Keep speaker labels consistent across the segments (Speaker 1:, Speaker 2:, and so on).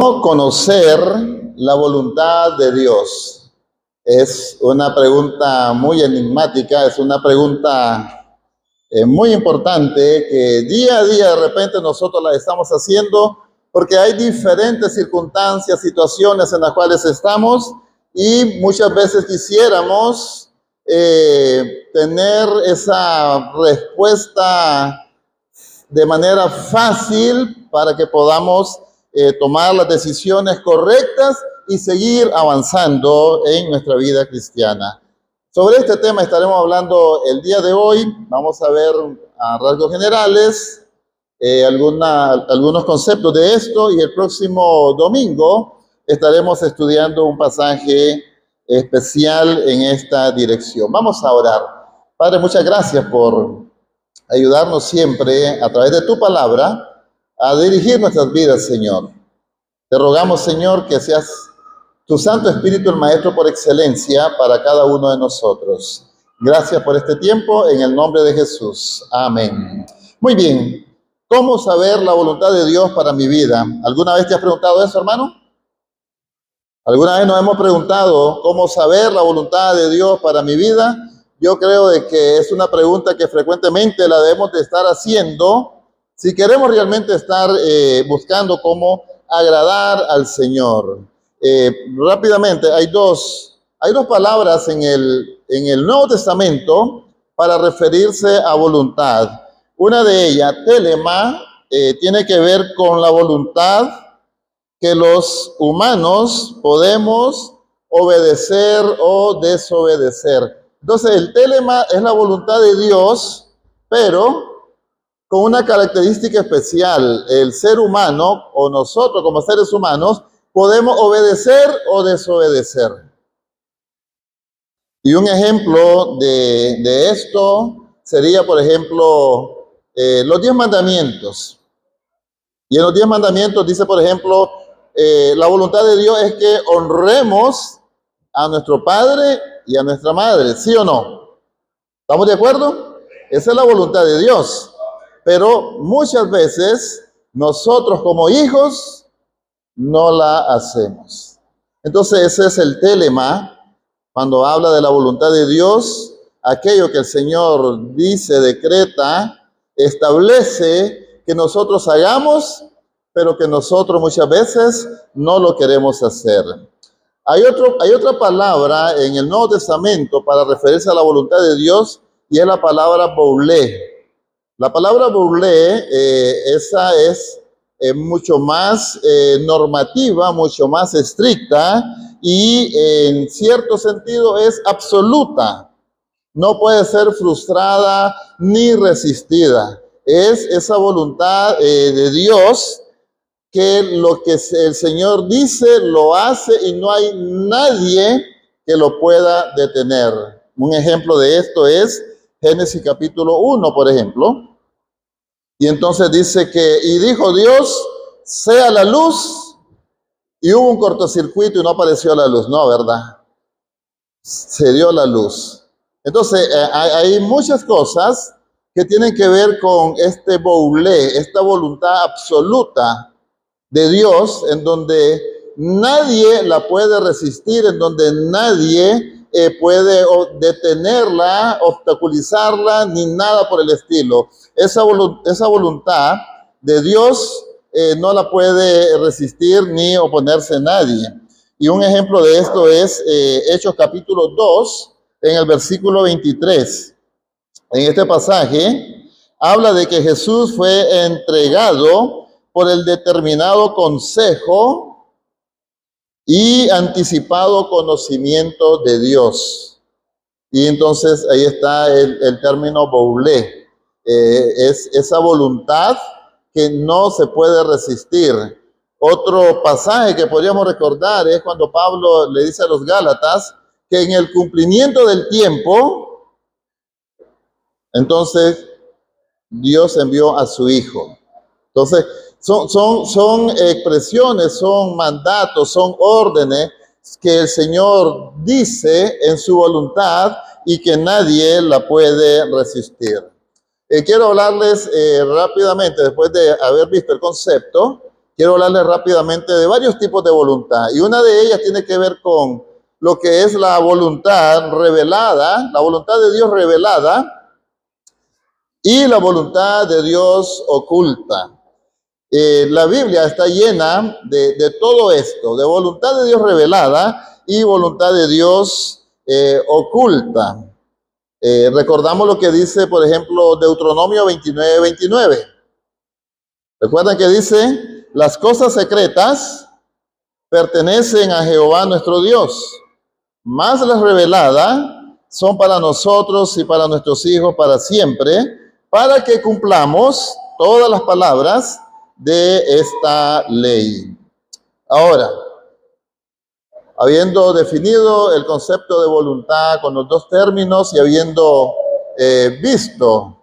Speaker 1: ¿Cómo conocer la voluntad de Dios? Es una pregunta muy enigmática, es una pregunta muy importante que día a día de repente nosotros la estamos haciendo porque hay diferentes circunstancias, situaciones en las cuales estamos y muchas veces quisiéramos tener esa respuesta de manera fácil para que podamos tomar las decisiones correctas y seguir avanzando en nuestra vida cristiana. Sobre este tema estaremos hablando el día de hoy. Vamos a ver a rasgos generales algunos conceptos de esto y el próximo domingo estaremos estudiando un pasaje especial en esta dirección. Vamos a orar. Padre, muchas gracias por ayudarnos siempre a través de tu palabra a dirigir nuestras vidas, Señor. Te rogamos, Señor, que seas tu Santo Espíritu el Maestro por excelencia para cada uno de nosotros. Gracias por este tiempo, en el nombre de Jesús. Amén. Muy bien. ¿Cómo saber la voluntad de Dios para mi vida? ¿Alguna vez te has preguntado eso, hermano? ¿Alguna vez nos hemos preguntado cómo saber la voluntad de Dios para mi vida? Yo creo de que es una pregunta que frecuentemente la debemos de estar haciendo si queremos realmente estar buscando cómo agradar al Señor. Rápidamente, hay dos palabras en el Nuevo Testamento para referirse a voluntad. Una de ellas, telema, tiene que ver con la voluntad que los humanos podemos obedecer o desobedecer. Entonces, el telema es la voluntad de Dios, pero con una característica especial. El ser humano, o nosotros como seres humanos, podemos obedecer o desobedecer. Y un ejemplo de esto sería, por ejemplo, los 10 mandamientos. Y en los 10 mandamientos dice, por ejemplo, la voluntad de Dios es que honremos a nuestro padre y a nuestra madre, ¿sí o no? ¿Estamos de acuerdo? Esa es la voluntad de Dios. Pero muchas veces nosotros como hijos no la hacemos. Entonces ese es el telema cuando habla de la voluntad de Dios, aquello que el Señor dice, decreta, establece que nosotros hagamos, pero que nosotros muchas veces no lo queremos hacer. Hay otra palabra en el Nuevo Testamento para referirse a la voluntad de Dios y es la palabra boulé. La palabra boulé, esa es mucho más normativa, mucho más estricta y en cierto sentido es absoluta. No puede ser frustrada ni resistida. Es esa voluntad de Dios que lo que el Señor dice lo hace y no hay nadie que lo pueda detener. Un ejemplo de esto es Génesis capítulo 1, por ejemplo. Y entonces dice y dijo Dios, sea la luz, y hubo un cortocircuito y no apareció la luz, no, ¿verdad? Se dio la luz. Entonces, hay muchas cosas que tienen que ver con este boulé, esta voluntad absoluta de Dios, en donde nadie la puede resistir, en donde nadie puede detenerla, obstaculizarla, ni nada por el estilo. Esa voluntad de Dios no la puede resistir ni oponerse nadie. Y un ejemplo de esto es Hechos capítulo 2, en el versículo 23. En este pasaje habla de que Jesús fue entregado por el determinado consejo y anticipado conocimiento de Dios. Y entonces ahí está el término boulé. Es esa voluntad que no se puede resistir. Otro pasaje que podríamos recordar es cuando Pablo le dice a los Gálatas que en el cumplimiento del tiempo, entonces Dios envió a su Hijo. Entonces, son expresiones, son mandatos, son órdenes que el Señor dice en su voluntad y que nadie la puede resistir. Quiero hablarles rápidamente, después de haber visto el concepto, quiero hablarles rápidamente de varios tipos de voluntad. Y una de ellas tiene que ver con lo que es la voluntad revelada, la voluntad de Dios revelada y la voluntad de Dios oculta. La Biblia está llena de todo esto, de voluntad de Dios revelada y voluntad de Dios oculta. Recordamos lo que dice, por ejemplo, Deuteronomio 29:29. Recuerdan que dice, las cosas secretas pertenecen a Jehová nuestro Dios, mas las reveladas son para nosotros y para nuestros hijos para siempre, para que cumplamos todas las palabras de esta ley. Ahora, habiendo definido el concepto de voluntad con los dos términos y habiendo visto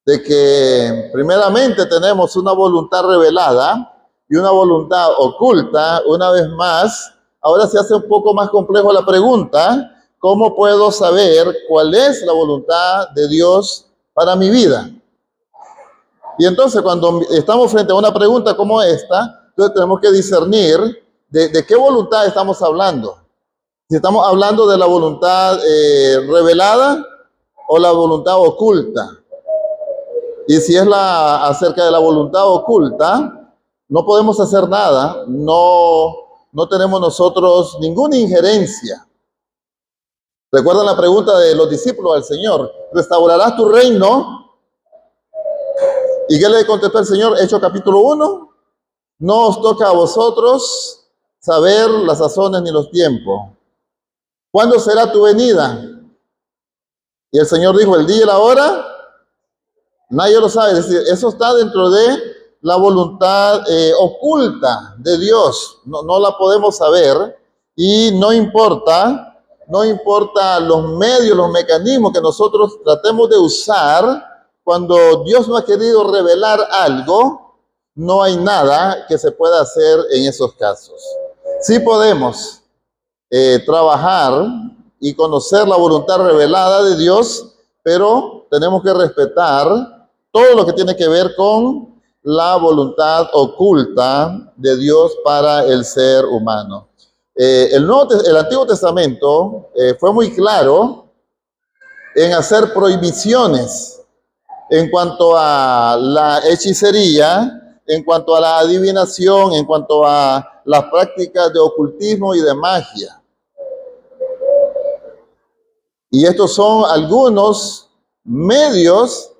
Speaker 1: de que primeramente tenemos una voluntad revelada y una voluntad oculta, una vez más, ahora se hace un poco más complejo la pregunta, ¿cómo puedo saber cuál es la voluntad de Dios para mi vida? Y entonces cuando estamos frente a una pregunta como esta, entonces tenemos que discernir de qué voluntad estamos hablando. Si estamos hablando de la voluntad revelada o la voluntad oculta. Y si es acerca de la voluntad oculta, no podemos hacer nada, no tenemos nosotros ninguna injerencia. ¿Recuerdan la pregunta de los discípulos al Señor? ¿Restaurarás tu reino? ¿Y qué le contestó el Señor? Hechos capítulo 1. No os toca a vosotros saber las sazones ni los tiempos. ¿Cuándo será tu venida? Y el Señor dijo, el día y la hora, nadie lo sabe. Es decir, eso está dentro de la voluntad oculta de Dios. No la podemos saber y no importa los medios, los mecanismos que nosotros tratemos de usar. Cuando Dios no ha querido revelar algo, no hay nada que se pueda hacer en esos casos. Sí podemos trabajar y conocer la voluntad revelada de Dios, pero tenemos que respetar todo lo que tiene que ver con la voluntad oculta de Dios para el ser humano. El Antiguo Testamento fue muy claro en hacer prohibiciones en cuanto a la hechicería, en cuanto a la adivinación, en cuanto a las prácticas de ocultismo y de magia. Y estos son algunos medios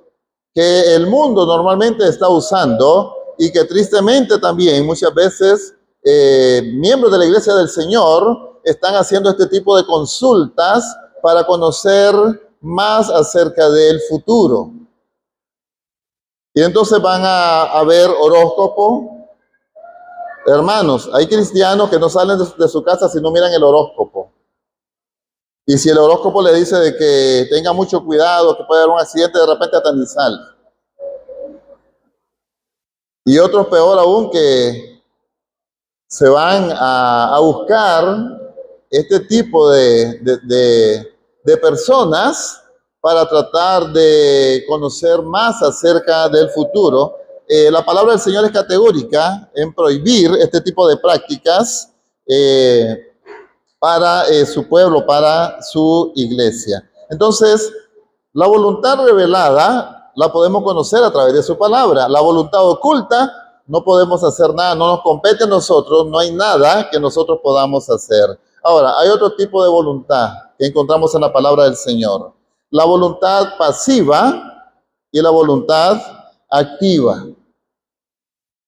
Speaker 1: que el mundo normalmente está usando y que tristemente también muchas veces miembros de la Iglesia del Señor están haciendo este tipo de consultas para conocer más acerca del futuro. Y entonces van a ver horóscopo. Hermanos, hay cristianos que no salen de su casa si no miran el horóscopo. Y si el horóscopo le dice de que tenga mucho cuidado, que puede haber un accidente, de repente hasta ni sale. Y otros peor aún que se van a buscar este tipo de personas para tratar de conocer más acerca del futuro. La palabra del Señor es categórica en prohibir este tipo de prácticas para su pueblo, para su iglesia. Entonces, la voluntad revelada la podemos conocer a través de su palabra. La voluntad oculta no podemos hacer nada, no nos compete a nosotros, no hay nada que nosotros podamos hacer. Ahora, hay otro tipo de voluntad que encontramos en la palabra del Señor. La voluntad pasiva y la voluntad activa.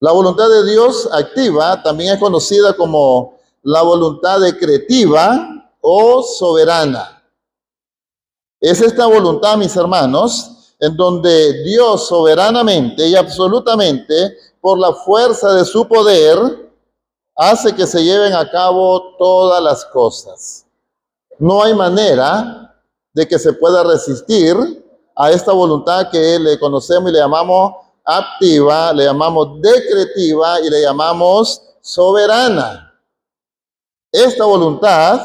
Speaker 1: La voluntad de Dios activa también es conocida como la voluntad decretiva o soberana. Es esta voluntad, mis hermanos, en donde Dios soberanamente y absolutamente, por la fuerza de su poder, hace que se lleven a cabo todas las cosas. No hay manera de que se pueda resistir a esta voluntad que le conocemos y le llamamos activa, le llamamos decretiva y le llamamos soberana. Esta voluntad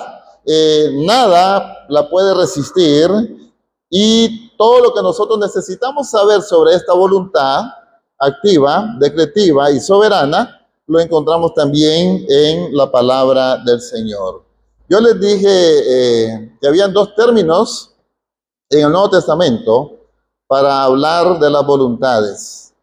Speaker 1: nada la puede resistir y todo lo que nosotros necesitamos saber sobre esta voluntad activa, decretiva y soberana lo encontramos también en la palabra del Señor. Yo les dije que habían dos términos en el Nuevo Testamento para hablar de las voluntades.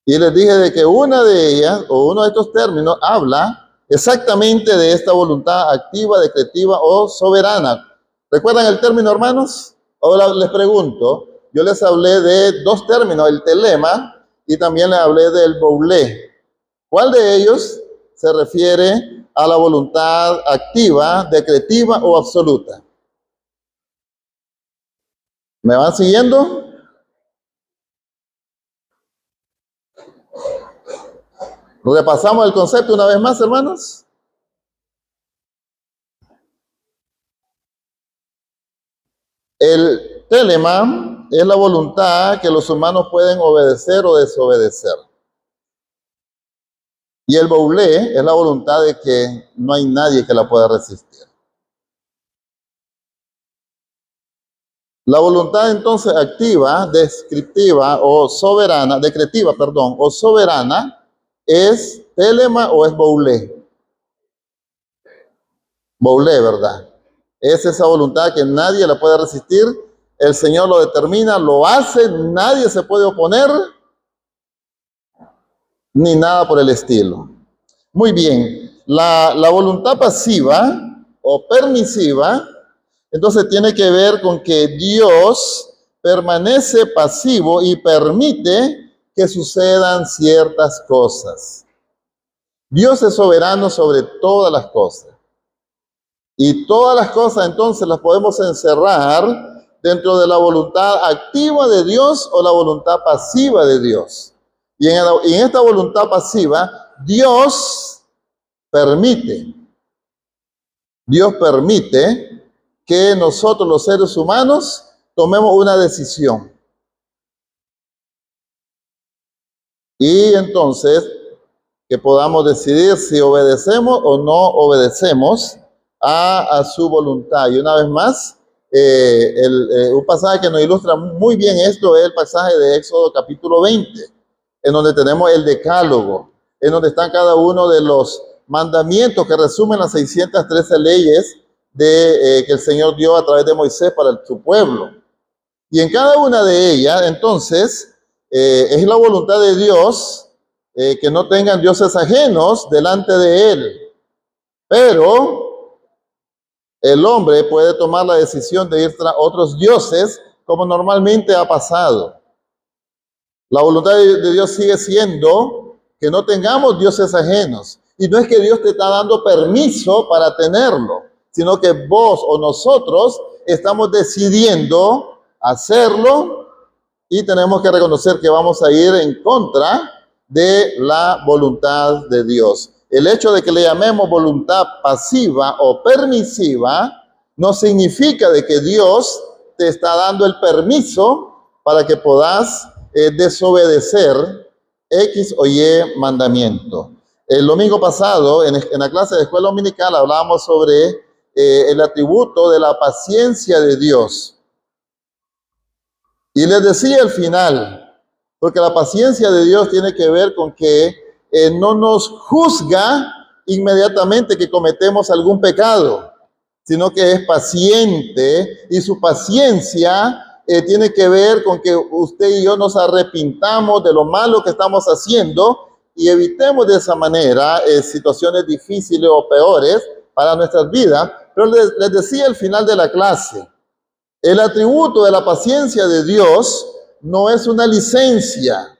Speaker 1: Y les dije de que una de ellas, o uno de estos términos, habla exactamente de esta voluntad activa, decretiva o soberana. ¿Recuerdan el término, hermanos? Ahora les pregunto, yo les hablé de dos términos, el telema y también les hablé del boulé. ¿Cuál de ellos se refiere a la voluntad activa, decretiva o absoluta? ¿Me van siguiendo? Repasamos el concepto una vez más, hermanos. El telema es la voluntad que los humanos pueden obedecer o desobedecer. Y el boulé es la voluntad de que no hay nadie que la pueda resistir. La voluntad entonces activa, descriptiva o soberana, decretiva, perdón, o soberana, ¿es telema o es boulé? Boulé, ¿verdad? Es esa voluntad que nadie la puede resistir. El Señor lo determina, lo hace, nadie se puede oponer, ni nada por el estilo. Muy bien, la voluntad pasiva o permisiva, entonces tiene que ver con que Dios permanece pasivo y permite que sucedan ciertas cosas. Dios es soberano sobre todas las cosas. Y todas las cosas entonces las podemos encerrar dentro de la voluntad activa de Dios o la voluntad pasiva de Dios. Y en esta voluntad pasiva, Dios permite que nosotros los seres humanos tomemos una decisión. Y entonces que podamos decidir si obedecemos o no obedecemos a su voluntad. Y una vez más, un pasaje que nos ilustra muy bien esto es el pasaje de Éxodo capítulo 20, en donde tenemos el decálogo, en donde están cada uno de los mandamientos que resumen las 613 leyes que el Señor dio a través de Moisés para su pueblo. Y en cada una de ellas, entonces, es la voluntad de Dios que no tengan dioses ajenos delante de Él. Pero el hombre puede tomar la decisión de ir tras otros dioses, como normalmente ha pasado. La voluntad de Dios sigue siendo que no tengamos dioses ajenos. Y no es que Dios te está dando permiso para tenerlo, sino que vos o nosotros estamos decidiendo hacerlo y tenemos que reconocer que vamos a ir en contra de la voluntad de Dios. El hecho de que le llamemos voluntad pasiva o permisiva no significa de que Dios te está dando el permiso para que puedas desobedecer X o Y mandamiento. El domingo pasado, en la clase de escuela dominical, hablábamos sobre el atributo de la paciencia de Dios. Y les decía al final, porque la paciencia de Dios tiene que ver con que no nos juzga inmediatamente que cometemos algún pecado, sino que es paciente y su paciencia tiene que ver con que usted y yo nos arrepintamos de lo malo que estamos haciendo y evitemos de esa manera situaciones difíciles o peores para nuestras vidas. Pero les decía al final de la clase, el atributo de la paciencia de Dios no es una licencia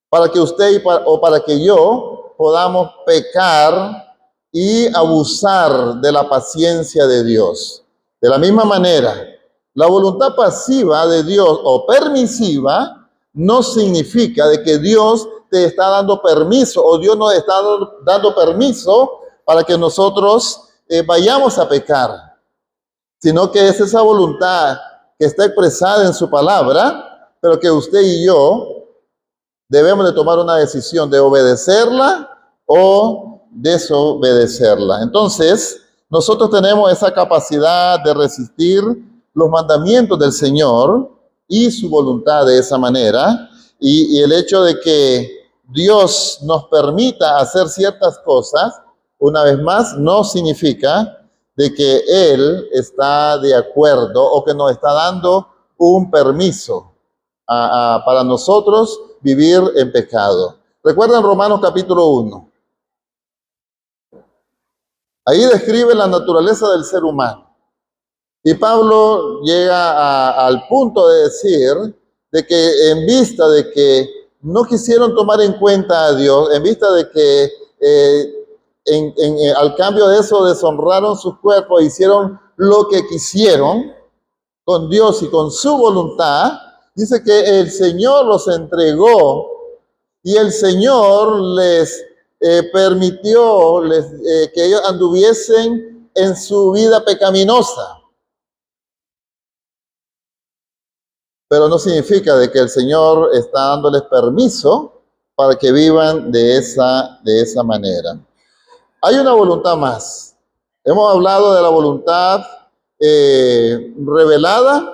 Speaker 1: para que usted o para que yo podamos pecar y abusar de la paciencia de Dios. De la misma manera, la voluntad pasiva de Dios o permisiva no significa de que Dios te está dando permiso o Dios nos está dando permiso para que nosotros vayamos a pecar, sino que es esa voluntad que está expresada en su palabra, pero que usted y yo debemos de tomar una decisión de obedecerla o desobedecerla. Entonces, nosotros tenemos esa capacidad de resistir los mandamientos del Señor y su voluntad de esa manera. Y el hecho de que Dios nos permita hacer ciertas cosas, una vez más, no significa de que Él está de acuerdo o que nos está dando un permiso para nosotros vivir en pecado. Recuerden Romanos capítulo 1. Ahí describe la naturaleza del ser humano. Y Pablo llega al punto de decir de que en vista de que no quisieron tomar en cuenta a Dios, en vista de que al cambio de eso deshonraron sus cuerpos, hicieron lo que quisieron con Dios y con su voluntad, dice que el Señor los entregó y el Señor les permitió que ellos anduviesen en su vida pecaminosa. Pero no significa de que el Señor está dándoles permiso para que vivan de esa manera. Hay una voluntad más. Hemos hablado de la voluntad revelada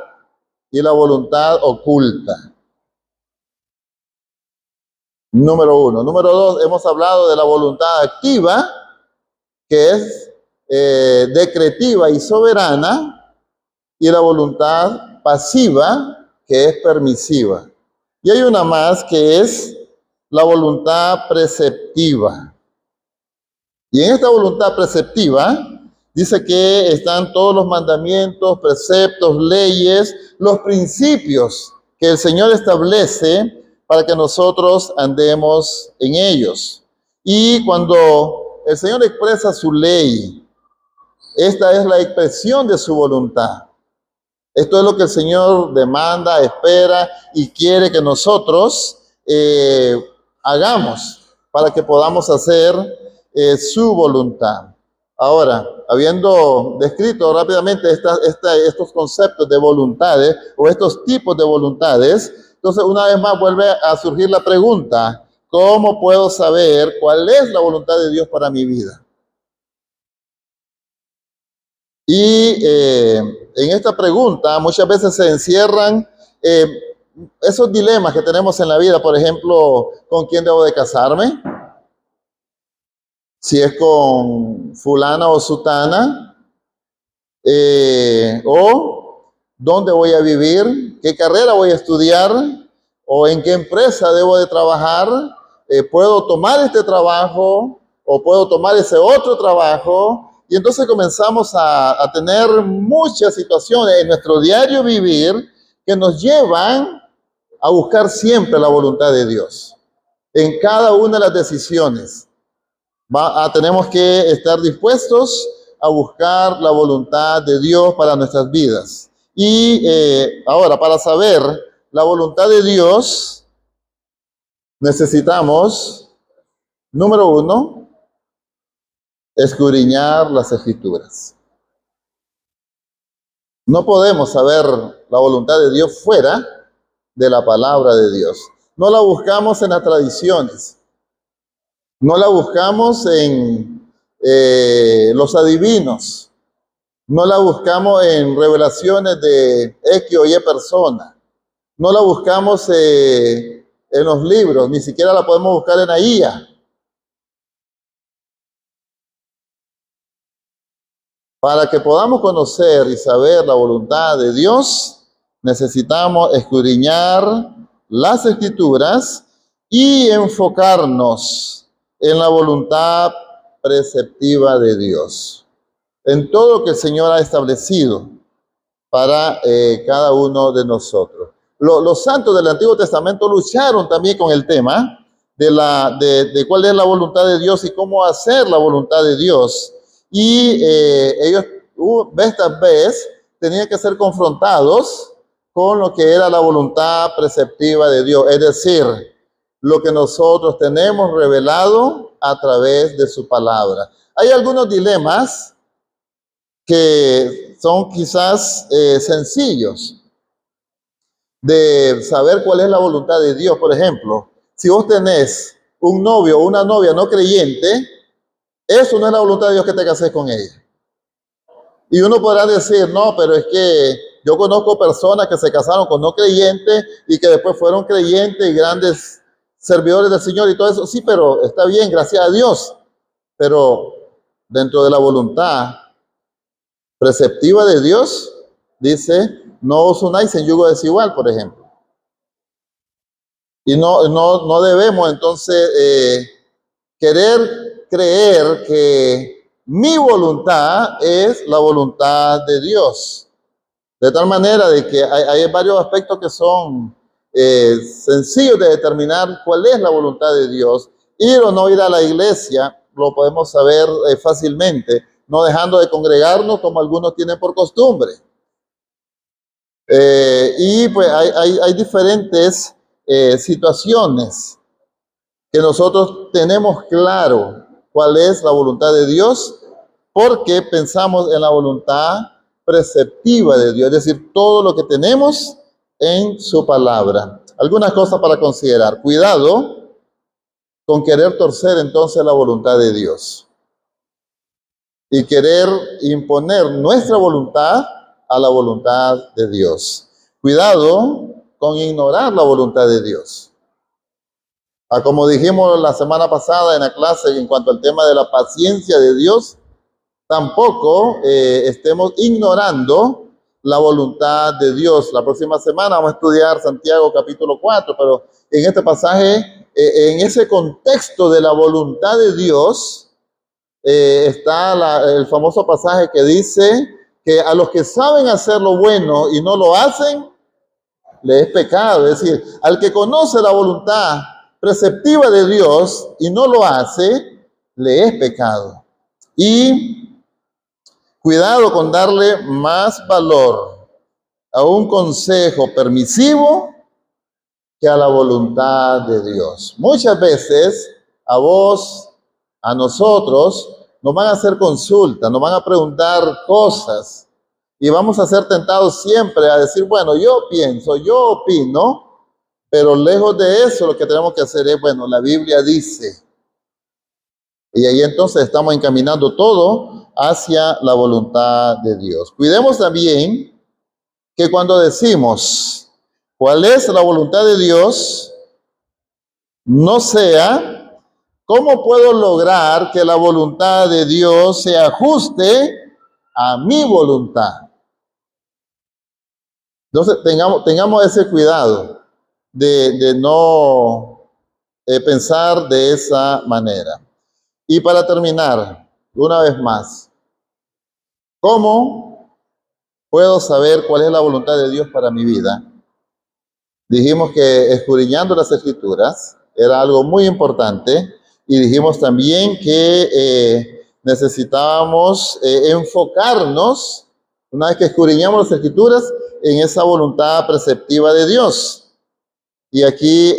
Speaker 1: y la voluntad oculta. Número 1. Número 2, hemos hablado de la voluntad activa, que es decretiva y soberana, y la voluntad pasiva, que es permisiva. Y hay una más que es la voluntad preceptiva. Y en esta voluntad preceptiva dice que están todos los mandamientos, preceptos, leyes, los principios que el Señor establece para que nosotros andemos en ellos. Y cuando el Señor expresa su ley, esta es la expresión de su voluntad. Esto es lo que el Señor demanda, espera y quiere que nosotros hagamos para que podamos hacer su voluntad. Ahora, habiendo descrito rápidamente estos conceptos de voluntades o estos tipos de voluntades, entonces una vez más vuelve a surgir la pregunta, ¿cómo puedo saber cuál es la voluntad de Dios para mi vida? Y en esta pregunta muchas veces se encierran esos dilemas que tenemos en la vida. Por ejemplo, ¿con quién debo de casarme? Si es con fulana o sutana. O ¿dónde voy a vivir? ¿Qué carrera voy a estudiar? ¿O en qué empresa debo de trabajar? ¿Puedo tomar este trabajo? ¿O puedo tomar ese otro trabajo? Y entonces comenzamos a tener muchas situaciones en nuestro diario vivir que nos llevan a buscar siempre la voluntad de Dios. En cada una de las decisiones tenemos que estar dispuestos a buscar la voluntad de Dios para nuestras vidas. Y ahora, para saber la voluntad de Dios, necesitamos, número 1, escudriñar las Escrituras. No podemos saber la voluntad de Dios fuera de la palabra de Dios. No la buscamos en las tradiciones. No la buscamos en los adivinos. No la buscamos en revelaciones de X o Y persona. No la buscamos en los libros. Ni siquiera la podemos buscar en la IA. Para que podamos conocer y saber la voluntad de Dios, necesitamos escudriñar las Escrituras y enfocarnos en la voluntad preceptiva de Dios, en todo lo que el Señor ha establecido para cada uno de nosotros. Los santos del Antiguo Testamento lucharon también con el tema de cuál es la voluntad de Dios y cómo hacer la voluntad de Dios. Y ellos, vez tras vez, tenían que ser confrontados con lo que era la voluntad preceptiva de Dios, es decir, lo que nosotros tenemos revelado a través de su palabra. Hay algunos dilemas que son quizás sencillos de saber cuál es la voluntad de Dios. Por ejemplo, si vos tenés un novio o una novia no creyente, eso no es la voluntad de Dios que te cases con ella. Y uno podrá decir, no, pero es que yo conozco personas que se casaron con no creyentes y que después fueron creyentes y grandes servidores del Señor y todo eso. Sí, pero está bien, gracias a Dios. Pero dentro de la voluntad preceptiva de Dios, dice, no os unáis en yugo desigual, por ejemplo. Y no debemos entonces querer creer que mi voluntad es la voluntad de Dios. De tal manera de que hay varios aspectos que son sencillos de determinar cuál es la voluntad de Dios. Ir o no ir a la iglesia lo podemos saber fácilmente, no dejando de congregarnos como algunos tienen por costumbre. Y pues hay diferentes situaciones que nosotros tenemos claro cuál es la voluntad de Dios, porque pensamos en la voluntad preceptiva de Dios, es decir, todo lo que tenemos en su palabra. Algunas cosas para considerar. Cuidado con querer torcer entonces la voluntad de Dios y querer imponer nuestra voluntad a la voluntad de Dios. Cuidado con ignorar la voluntad de Dios. Como dijimos la semana pasada en la clase en cuanto al tema de la paciencia de Dios, tampoco estemos ignorando la voluntad de Dios. La próxima semana vamos a estudiar Santiago capítulo 4, pero en este pasaje, en ese contexto de la voluntad de Dios, está el famoso pasaje que dice que a los que saben hacer lo bueno y no lo hacen, le es pecado. Es decir, al que conoce la voluntad preceptiva de Dios y no lo hace, le es pecado. Y cuidado con darle más valor a un consejo permisivo que a la voluntad de Dios. Muchas veces a vos, a nosotros, nos van a hacer consultas, nos van a preguntar cosas y vamos a ser tentados siempre a decir, bueno, yo pienso, yo opino, pero lejos de eso lo que tenemos que hacer es, bueno, la Biblia dice. Y ahí entonces estamos encaminando todo hacia la voluntad de Dios. Cuidemos también que cuando decimos cuál es la voluntad de Dios, no sea cómo puedo lograr que la voluntad de Dios se ajuste a mi voluntad. Entonces tengamos ese cuidado de no pensar de esa manera. Y para terminar, una vez más, ¿cómo puedo saber cuál es la voluntad de Dios para mi vida? Dijimos que escudriñando las Escrituras era algo muy importante y dijimos también que necesitábamos enfocarnos, una vez que escudriñamos las Escrituras, en esa voluntad preceptiva de Dios. Y aquí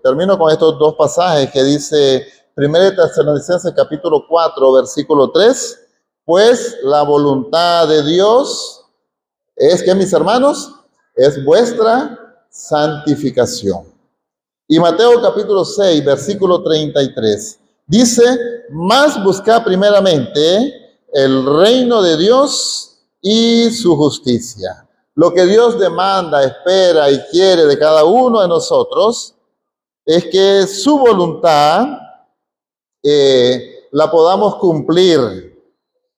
Speaker 1: termino con estos dos pasajes que dice 1 Tesalonicenses capítulo 4, versículo 3, pues la voluntad de Dios es que, mis hermanos, es vuestra santificación. Y Mateo capítulo 6, versículo 33, dice, mas buscad primeramente el reino de Dios y su justicia. Lo que Dios demanda, espera y quiere de cada uno de nosotros es que su voluntad la podamos cumplir.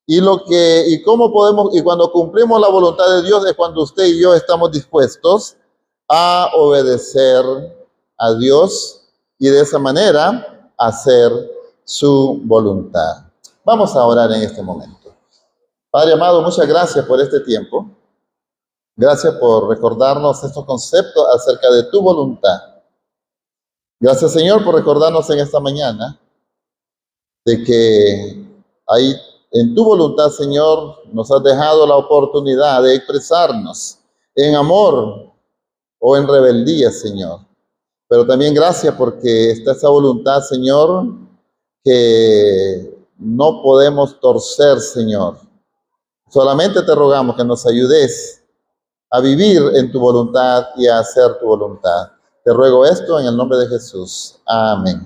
Speaker 1: Y cómo podemos, y cuando cumplimos la voluntad de Dios es cuando usted y yo estamos dispuestos a obedecer a Dios y de esa manera hacer su voluntad. Vamos a orar en este momento. Padre amado, muchas gracias por este tiempo. Gracias por recordarnos estos conceptos acerca de tu voluntad. Gracias, Señor, por recordarnos en esta mañana de que hay en tu voluntad, Señor, nos has dejado la oportunidad de expresarnos en amor o en rebeldía, Señor. Pero también gracias porque está esa voluntad, Señor, que no podemos torcer, Señor. Solamente te rogamos que nos ayudes a vivir en tu voluntad y a hacer tu voluntad. Te ruego esto en el nombre de Jesús. Amén.